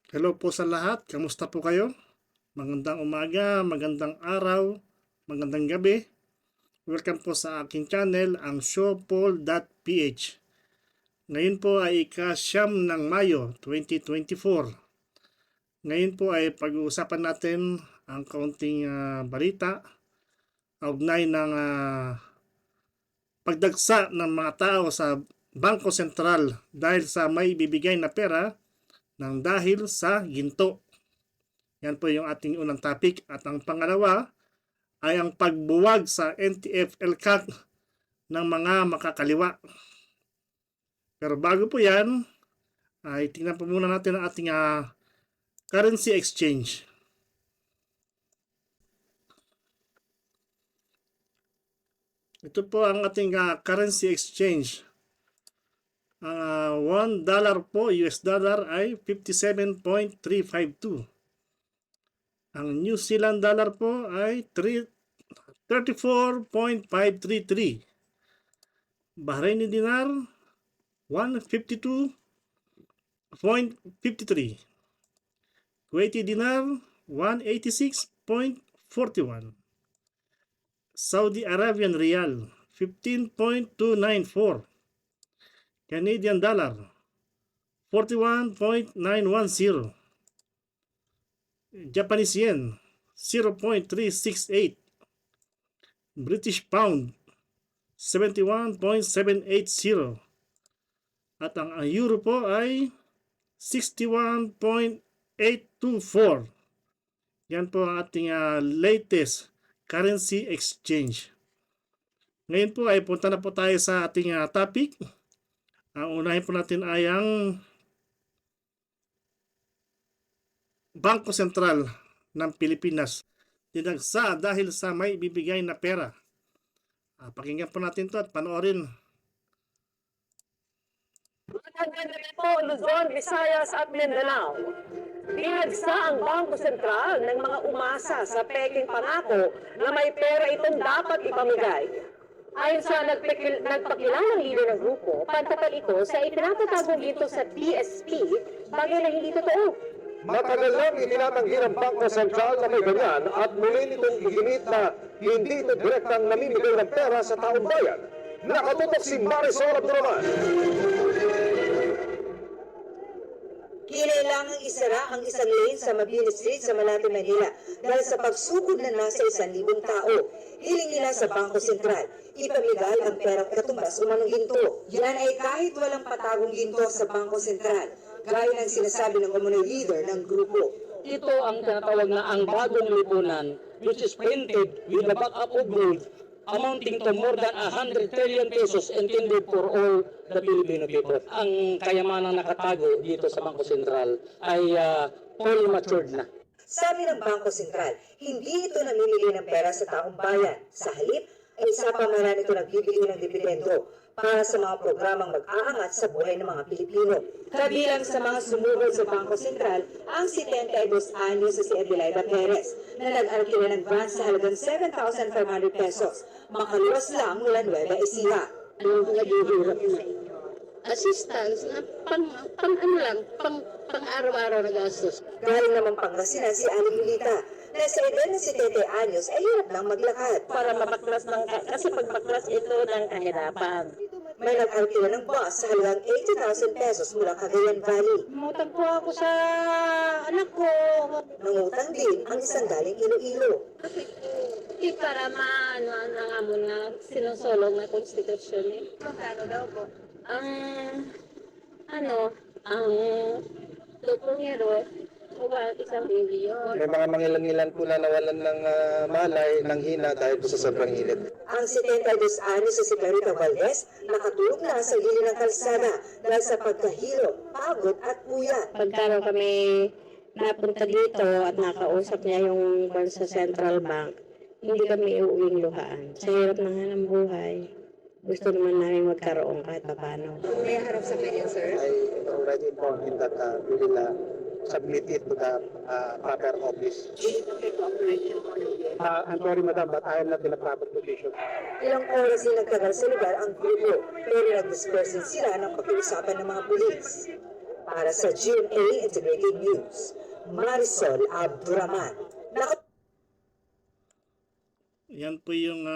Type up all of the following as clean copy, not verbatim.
Hello po sa lahat. Kamusta po kayo? Magandang umaga, magandang araw, magandang gabi. Welcome po sa aking channel, ang showpaul.ph. Ngayon po ay ika-siyam ng Mayo 2024. Ngayon po ay pag-uusapan natin ang kaunting balita kaugnay ng pagdagsa ng mga tao sa Bangko Sentral dahil sa may bibigay na pera ng dahil sa ginto. Yan po yung ating unang topic. At ang pangalawa ay ang pagbuwag sa NTF-ELCAC ng mga makakaliwa. Pero bago po yan, ay tingnan po muna natin ang ating currency exchange. Ito po ang ating currency exchange. Ang $1 po, US dollar ay 57.352. Ang New Zealand dollar po ay 34.533. Bahraini dinar 152.53. Kuwaiti dinar 186.41. Saudi Arabian Riyal 15.294. Canadian dollar 41.910. Japanese yen 0.368. British pound 71.780. At ang euro po ay 61.824. Yan po ang ating latest currency exchange. Ngayon po ay punta na po tayo sa ating topic. Ang unahin po natin ay ang Bangko Sentral ng Pilipinas. Dinagsa dahil sa may bibigay na pera. Pakinggan po natin ito at panoorin. Magandang po, Luzon, Visayas at Mindanao. Dinagsa ang Bangko Sentral ng mga umasa sa peking pangako na may pera itong dapat ipamigay. Ayon sa nagpakilalang leader ng grupo, pagtapat ito sa ipinapatagong dito sa BSP, bagay na hindi totoo. Matagal lang itinatanggi ng Bangko Sentral na may ganyan at muli nitong iginit na hindi ito direktang namimigay ng pera sa taong bayan. Nakatutok si Marisol Abduraman. Kinailangang isara ang isang lane sa Mabini Street sa Malate, Manila dahil sa pagsugod na nasa 1,000 tao. Hiling nila sa Bangko Sentral, ipamigay ang perang katumbas umanong ginto. Yan ay kahit walang patagong ginto sa Bangko Sentral, gaya ng sinasabi ng umunoy leader ng grupo. Ito ang tinatawag na ang bagong lipunan, which is printed with the backup of gold, amounting to more than 100 trillion pesos intended for all the Filipino people. Ang kayamanang nakatago dito sa Bangko Sentral ay fully matured na. Sabi ng Bangko Sentral, hindi ito namimili ng pera sa taong bayan. Sa halip, ay sa pamahalaan ito nagbibigay ng dipidendo para sa mga programang mag-aangat sa buhay ng mga Pilipino. Kabilang sa mga sumugod sa Bangko Sentral, ang 72 anyos sa si Adelaida Perez, na nag-alkila ng van sa halagang 7,500 pesos, makaluwas lang mula Nueva Ecija. Anong naghihirap na assistance na pang araw-araw na gastos. Galing naman Pangasinan si Aling Lilita, na sa edad na si Tete anyos ay hirap lang maglakad. Para mapaklas kasi pagpaklas ito ng kahirapan. May nag-alkila ng bus sa halagang 80,000 pesos mula Cagayan Valley. Umutang po ako sa anak ko. Nangutang din ang isang galing Iloilo. Di para maano nga mo na sinusulong na konstitusyon eh. Magkano daw po? Ang dokumero, 1,000,000,000. May mga mangilan-ngilan po na nawalan ng malay, ng hina dahil po sa sobrang init. Ang 72 anyos sa si Clarita Valdez nakatulog na sa gilid ng kalsada dahil sa pagkahilo, pagod at puyat. Pagkano kami napunta dito at nakausap niya yung sa Central Bank, hindi kami iuwing luhaan. Sa hirap ng hanang buhay, gusto naman namin magkaroon kahit paano. May harap sa kanya, sir? I already informed him that we will submit it to the proper office. I'm sorry, madam, but I am not in a proper position. Ilang oras din nagtagal sa lugar ang grupo, pero nag-disperse sila ng pag-uusapan ng mga pulis. Para sa GMA Integrated News, Marisol Abduraman. Yan po yung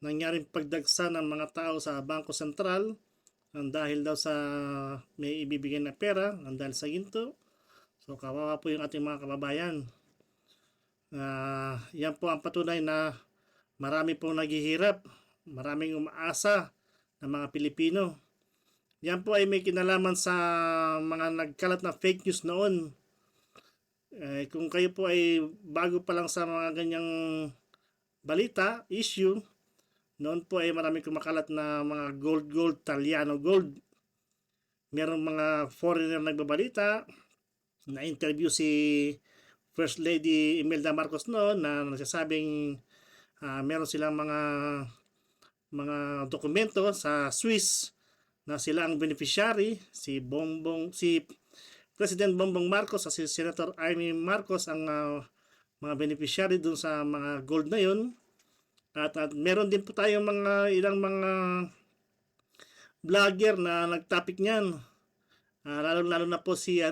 nangyaring pagdagsa ng mga tao sa Bangko Sentral dahil daw sa may ibibigay na pera dahil sa ginto. So kawawa po yung ating mga kababayan. Yan po ang patunay na marami pong naghihirap, maraming umaasa ng mga Pilipino. Yan po ay may kinalaman sa mga nagkalat na fake news noon. Kung kayo po ay bago pa lang sa mga ganyang balita, issue, noon po ay maraming kumakalat na mga gold, Taliano gold. Merong mga foreigner nagbabalita, na-interview si First Lady Imelda Marcos noon na nagsasabing meron silang mga dokumento sa Swiss na sila ang beneficiary, si President Bongbong Marcos at si Senator Amy Marcos ang mga beneficiary dun sa mga gold na yun. At meron din po tayong ilang mga vlogger na nagtopic niyan. Lalo na po si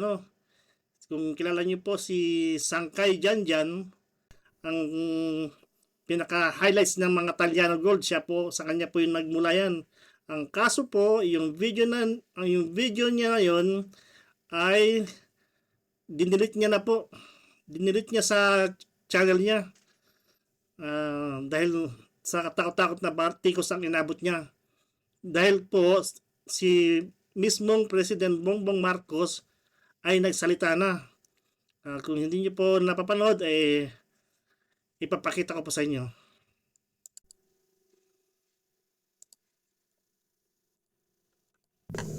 kung kilala niyo po si Sangkay Janjan, ang pinaka-highlights ng mga Taliano Gold, sa kanya po yung nagmula yan. Ang kaso po, yung video niya ngayon ay dinilit niya na po. Dinilit niya sa channel niya. Dahil sa katakot-takot na bartikos ang inabot niya. Dahil po si mismong President Bongbong Marcos ay nagsalita na. Kung hindi niyo po napapanood, ipapakita ko po sa inyo.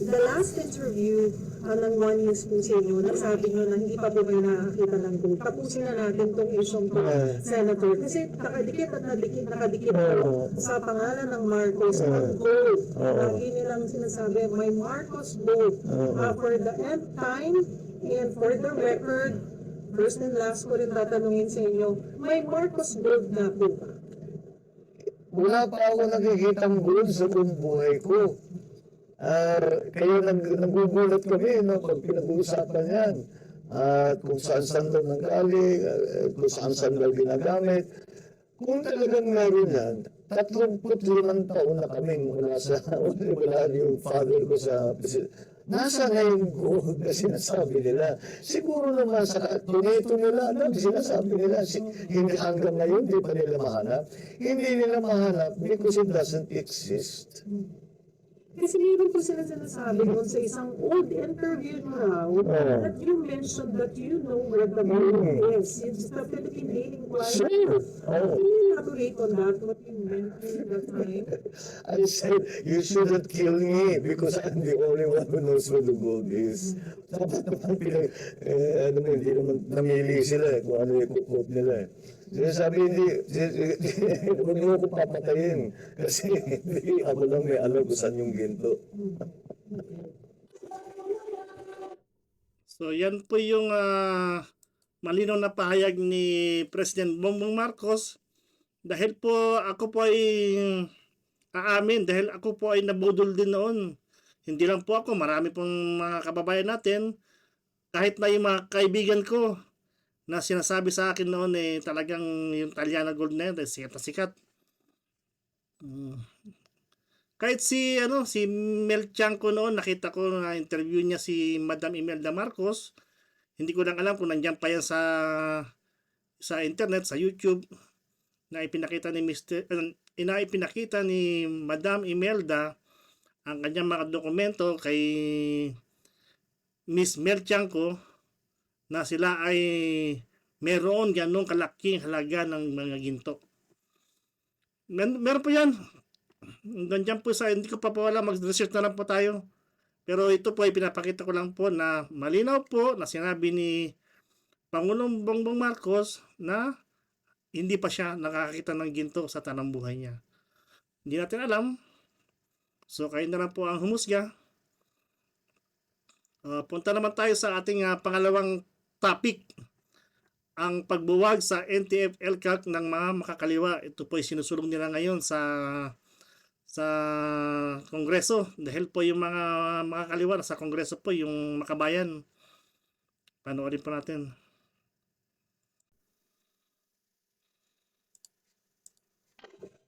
The last interview ng One News po sa inyo, nasabi nyo na hindi pa po kayo nakakita ng gold. Tapusin na natin itong isyong to, Senator. Kasi nakadikit po sa pangalan ng Marcos ang gold. Lagi nilang sinasabi, may Marcos gold. For the end time and for the record, first and last ko rin tatanungin sa inyo, may Marcos gold na po ba? Wala pa ako nakikitang gold sa buong buhay ko. Kaya nagugulat kami pag pinag-uusapan yan. Kung saan daw nanggaling, kung saan daw ginagamit. Kung talagang meron yan, 35 taon na kaming wala yung father ko sa nasa na yung gold na sinasabi nila. Siguro naman sa tuneto nila, sinasabi nila, hindi hanggang ngayon, hindi pa nila mahanap. Hindi nila mahanap because it doesn't exist. Kasi meron po sila sinasabi doon sa isang old interview raw that you mentioned that you know where the gold is. It's the Philippine Alien Choir. Sure. Can you elaborate on that, what you meant at that time? I said, you shouldn't kill me because I'm the only one who knows where the gold is. Dapat naman hindi naman namili sila kung ano yung kukot nila. Sabi, huwag mo ko papatayin kasi hindi ako lang may alam kung saan yung ginto. So yan po yung malinaw na pahayag ni President Bongbong Marcos. Dahil po ako po ay aamin, dahil ako po ay nabudol din noon. Hindi lang po ako, marami pong mga kababayan natin, kahit na yung mga kaibigan ko na sinasabi sa akin noon talagang yung Taliano Gold na yun, sikat na sikat. Kahit si Mel Chanco noon, nakita ko na interview niya si Madam Imelda Marcos. Hindi ko lang alam kung nandiyan pa yan sa internet, sa YouTube, na ipinakita ni Madam Imelda ang kanyang mga dokumento kay Miss Mel Chanco na sila ay meron ganong kalaking halaga ng mga ginto. Meron po yan. Ganyan po hindi ko pa wala, mag-research na lang po tayo. Pero ito po ay pinapakita ko lang po na malinaw po na sinabi ni Pangulong Bongbong Marcos na hindi pa siya nakakita ng ginto sa tanang buhay niya. Hindi natin alam. So kayo na lang po ang humusga. Punta naman tayo sa ating pangalawang topic, ang pagbuwag sa NTF-ELCAC ng mga makakaliwa. Ito po ay sinusulong nila ngayon sa sa Kongreso dahil po yung mga kaliwa sa Kongreso po yung makabayan. Panoorin po natin.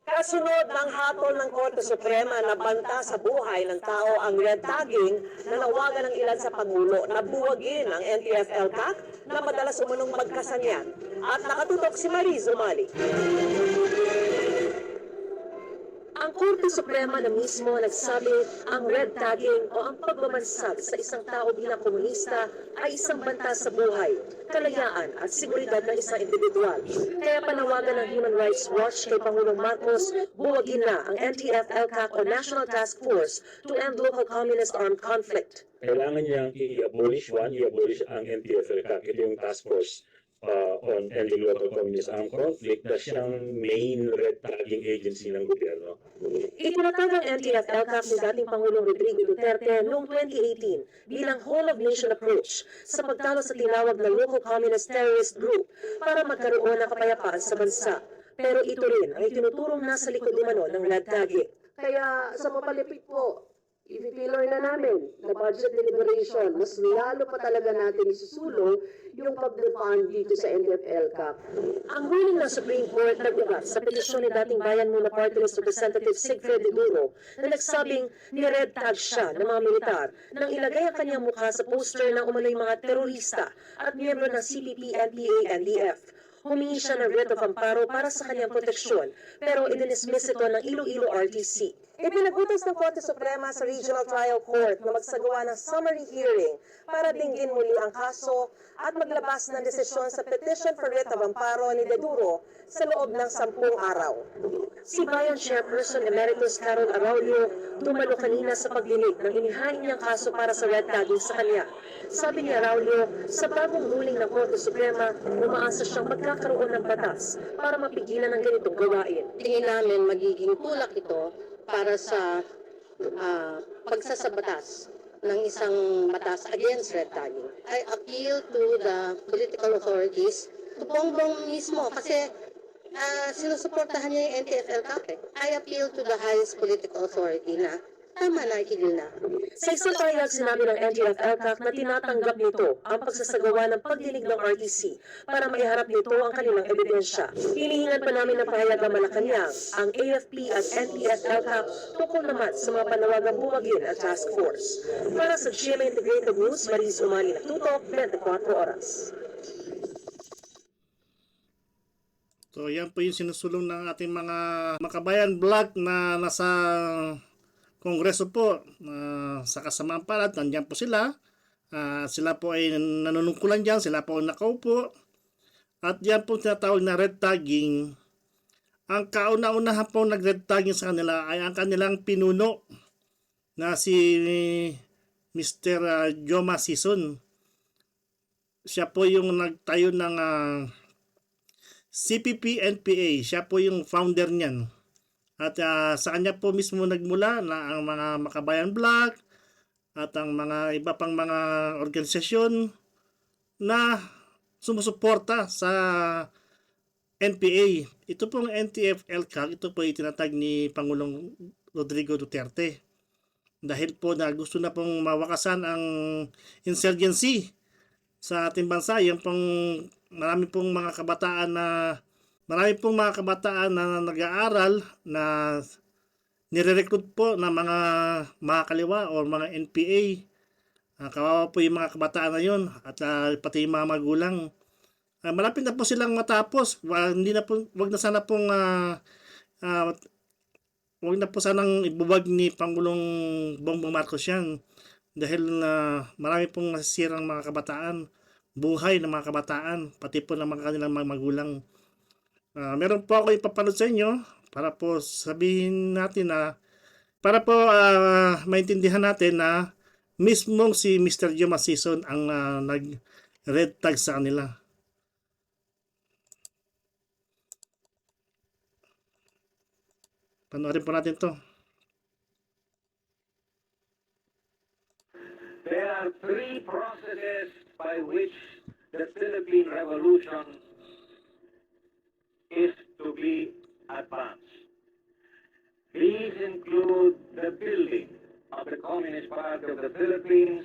Kasunod ng hatol ng Korte Suprema na banta sa buhay ng tao ang red tagging, nanawagan ng ilan sa Pangulo na buwagin ang NTF-ELCAC na madalas umunong magkasanyan. At nakatutok si Mariz Umali. Ang Korte Suprema na mismo nagsabi ang red tagging o ang pagmamansag sa isang tao bilang komunista ay isang banta sa buhay, kalayaan at seguridad ng isang individual. Kaya panawagan ng Human Rights Watch kay Pangulong Marcos, buwagin na ang NTF-ELCAC o National Task Force to End Local Communist Armed Conflict. Kailangan niyang i-abolish ang NTF-ELCAC, ito yung task force on ending local communist armed conflict na siyang main red tagging agency ng gobyerno. Itinatag ang NTF-ELCAC ni dating Pangulong Rodrigo Duterte noong 2018 bilang whole-of-nation approach sa pagtalo sa tinawag na local communist terrorist group para magkaroon ng kapayapaan sa bansa. Pero ito rin ang itinuturong nasa likod umano ng red tagging. Kaya sa mapalipit po, i-pillar na namin na budget deliberation, mas lalo pa talaga natin isusulong yung pag-defund dito sa NTF-ELCAC. Ang ruling ng Supreme Court nag-ugat sa petisyon ni dating Bayan Muna Party List Representative Sigfred de Duro na nagsabing ni-red tag siya ng mga militar nang ilagay ang kanyang mukha sa poster ng umano'y mga terorista at miyembro ng CPP, NPA, NDF. Humingi siya ng writ of amparo para sa kanyang proteksyon, pero idinismiss ito ng Iloilo RTC. Ipinagutos ng Korte Suprema sa Regional Trial Court na magsagawa ng summary hearing para dinggin muli ang kaso at maglabas ng desisyon sa petition for writ of amparo ni De Duro sa loob ng 10 araw. Si Bayan Chairperson Emeritus Carol Araulio dumalo kanina sa pagdinig ng inihain niyang kaso para sa red tagging sa kanya. Sabi ni Araulio, sa bagong ruling ng Korte Suprema, umaasa siyang magkakaroon ng batas para mapigilan ang ganitong gawain. Tingin namin magiging tulak ito para sa pagsasabatas ng isang batas against red tagging. I appeal to the political authorities, to Bongbong mismo, kasi sinusuportahan niya yung NTF-ELCAC. I appeal to the highest political authority na tama na, ikigil na. Sa isang pahayag sinabi ng NTF-ELCAC na tinatanggap nito ang pagsasagawa ng pagdinig ng RTC para maiharap nito ang kanilang ebidensya. Hinihingan pa namin ng pahayag ng Malacanang, ang AFP at NTF-ELCAC tungkol naman sa mga panawagang buwagin at task force. Para sa GMA Integrated News, Mariz Umali, Nagtutok, 24 oras. So yan po yung sinusulong ng ating mga makabayan vlog na nasa Kongreso po. Sa kasamaang palad, nandiyan po sila. Sila po ay nanunungkulan dyan, sila po nakaupo. At yan po tinatawag na red tagging. Ang kauna-unahan po nag-red tagging sa kanila ay ang kanilang pinuno na si Mr. Joma Sison. Siya po yung nagtayo ng CPP-NPA, siya po yung founder niyan. At sa kanya po mismo nagmula na ang mga Makabayan Vlog at ang mga iba pang mga organisasyon na sumusuporta sa NPA. Ito pong NTF-ELCAC, ito po itinatag ni Pangulong Rodrigo Duterte. Dahil po na gusto na pong mawakasan ang insurgency sa ating bansa. Yan pong marami pong mga kabataan na nag-aaral na nire-recruit po ng mga kaliwa o mga NPA. Kawawa po yung mga kabataan na yun at pati yung mga magulang. Malapit na po silang matapos. Wag na po sanang ibuwag ni Pangulong Bongbong Marcos yan. Dahil marami pong nasisirang mga kabataan, buhay ng mga kabataan, pati po ng mga kanilang mga magulang. Meron po ako ipapanood sa inyo para po sabihin natin para po maintindihan natin na mismong si Mr. Joma Sison ang nag-red tag sa kanila. Panoorin po natin to. There are three processes by which the Philippine Revolution is to be advanced. These include the building of the Communist Party of the Philippines,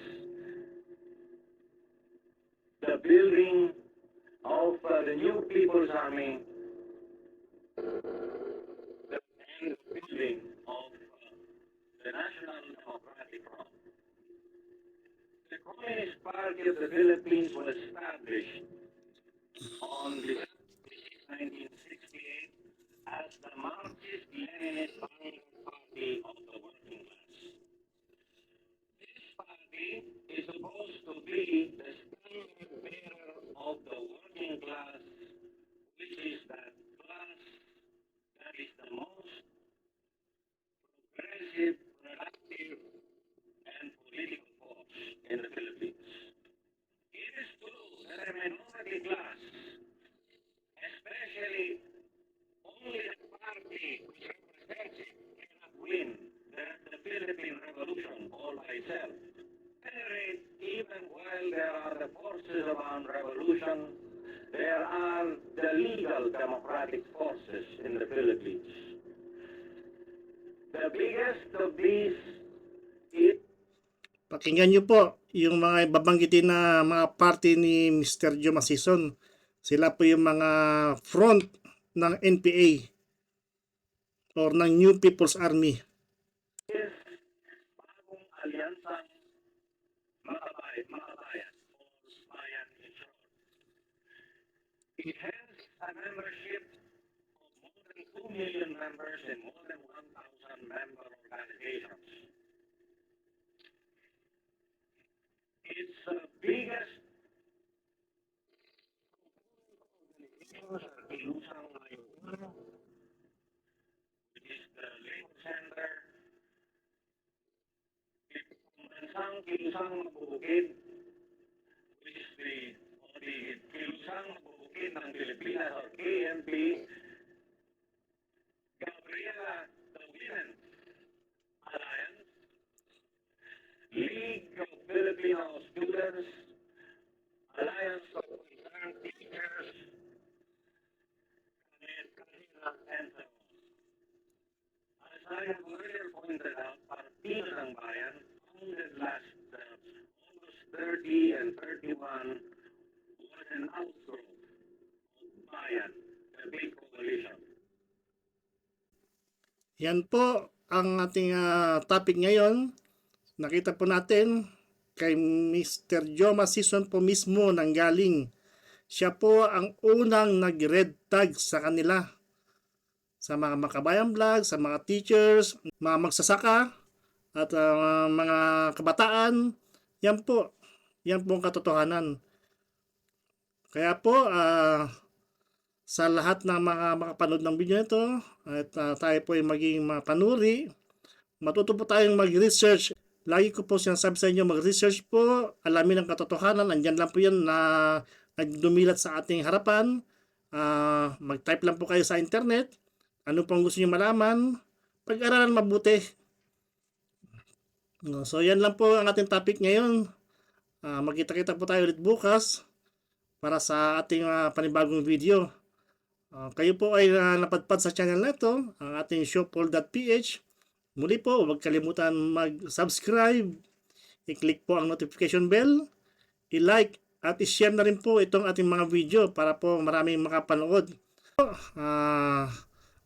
the building of the New People's Army, the building of the National Democratic Front. The Communist Party of the Philippines was established on December 1968 as the Marxist-Leninist Party of the working class. This party is supposed to be the standard bearer of the working class, which is that class that is the most progressive, productive, and political force in the Philippines. It is true that a minority class, especially only the party which represents it, cannot win the Philippine Revolution all by itself. At any rate, even while there are the forces of armed revolution, there are the legal democratic forces in the Philippines. The biggest of these is Pakinggan nyo po yung mga babanggitin na mga party ni Mr. Joe Masison. Sila po yung mga front ng NPA or ng New People's Army. bagong alyansang makabayan o bayan in short. It has a membership of more than 2 million members in more than 1,000 member organizations. Its biggest organizations are Kilusang Mayuguno, which is the labor center, Pembansang Kilusang Mabubukid, which is the Kilusang Mabubukid ng Pilipinas or KMP, Gabriela, the Women Alliance, League of Filipino Students, Alliance of Concerned Teachers, and so on. As I have earlier pointed out, Partido ng Bayan, founded last August 30 and 31, was an outgrowth of Bayan, the big coalition. Yan po ang ating topic ngayon. Nakita po natin kay Mr. Joe Masison po mismo nanggaling. Siya po ang unang nag-red tag sa kanila. Sa mga makabayan vlog, sa mga teachers, mga magsasaka, at mga kabataan. Yan po ang katotohanan. Kaya po, sa lahat ng mga makapanood ng video nito, at tayo po ay maging mapanuri, matuto po tayong mag-research. Lagi ko po sinasabi sa inyo, mag-research po, alamin ang katotohanan. Andyan lang po yan na nagdumilat sa ating harapan. Mag-type lang po kayo sa internet. Ano pong gusto niyo malaman? Pag-aralan mabuti. So yan lang po ang ating topic ngayon. Magkita-kita po tayo ulit bukas para sa ating panibagong video. Kayo po ay napadpad sa channel na ito, ang ating showpol.ph. Muli po, huwag kalimutan mag-subscribe, i-click po ang notification bell, i-like at i-share na rin po itong ating mga video para po maraming makapanood.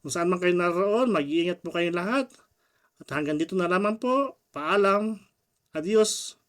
Kung saan man kayo naroon, mag-iingat po kayong lahat. At hanggang dito na lamang po. Paalam. Adios.